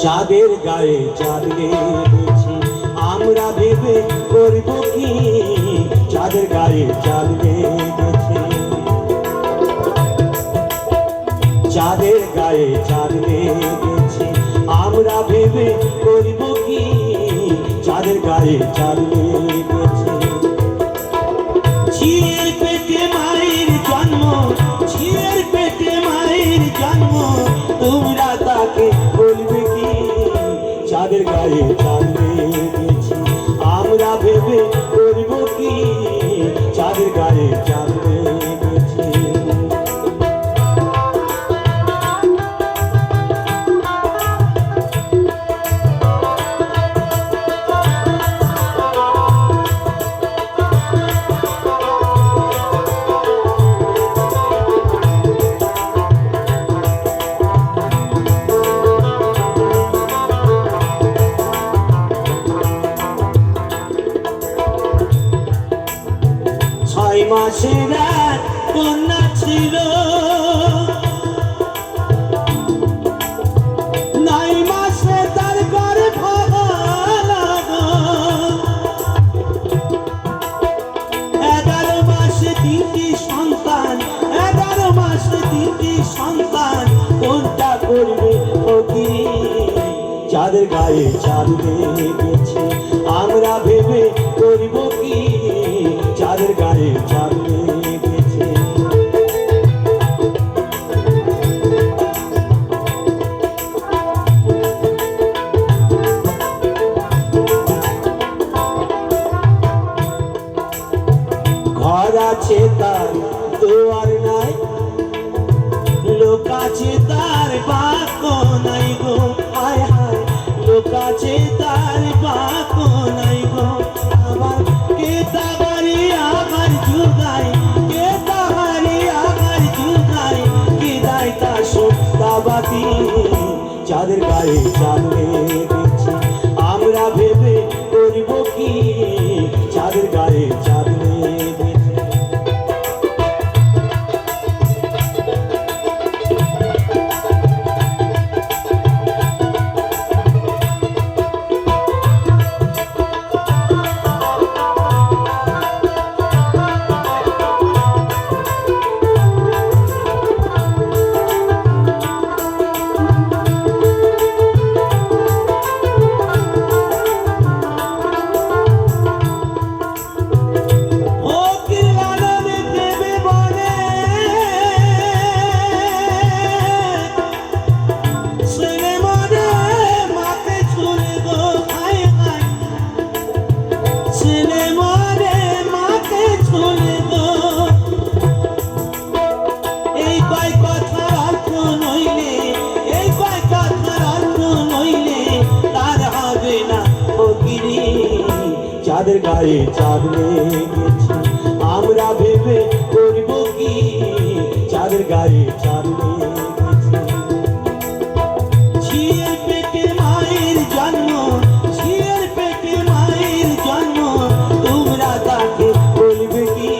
চাঁদের গায়ে চাঁদ লেগেছে আমরা ভেবে করব কি চাঁদের গায়ে চাঁদ লেগেছে চাঁদের গায়ে চাঁদ লেগেছে আমরা ভেবে করব কি চাঁদের গায়ে চাঁদ লেগেছে ঝিয়ের পেটে মায়ের জন্ম ঝিয়ের পেটে মায়ের জন্ম তোমরা তাকে বলবে কি চাঁদের গায়ে চাঁদ লেগেছে আমরা ভেবে করব কি চাঁদের গায়ে চাঁদ লেগেছে মাসের এক কন্যা ছিল নয় মাসে তার গর্ভ হলো 11 মাসে 3টি সন্তান 11 মাসে 3টি সন্তান কোনটা করবে ফকিরি চাঁদের গায়ে চাঁদ লেগেছে আমরা ভেবে করব কি চাঁদের গায়ে চাঁদ লেগেছে ঘর আছে তার দুয়ার নাই লোক আছে তার বাক্য নাই গো হায় হায় লোক আছে তার বাক্য নাই গো আবার কে তাবারি আবার জুগায় কে তাহারি আবার জুগায় কে দায় তা সত্যাবাদী চাঁদের গায়ে চাঁদ লেগেছে আমরা ভেবে করব কি চাঁদের গায়ে চাঁদ লেগেছে চাঁদের গায়ে চাঁদ লেগেছে আমরা ভেবে করব কি চাঁদের গায়ে চাঁদ লেগেছে ঝিয়ের পেটে মায়ের জন্ম ঝিয়ের পেটে মায়ের জন্ম তোমরা তাকে বলবে কি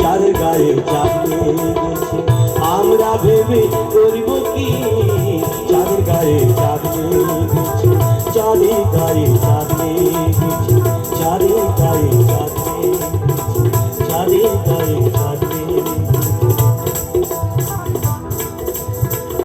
চাঁদের গায়ে চাঁদ লেগেছে আমরা ভেবে করব কি চাঁদের গায়ে চাঁদ লেগেছে চাঁদের গায়ে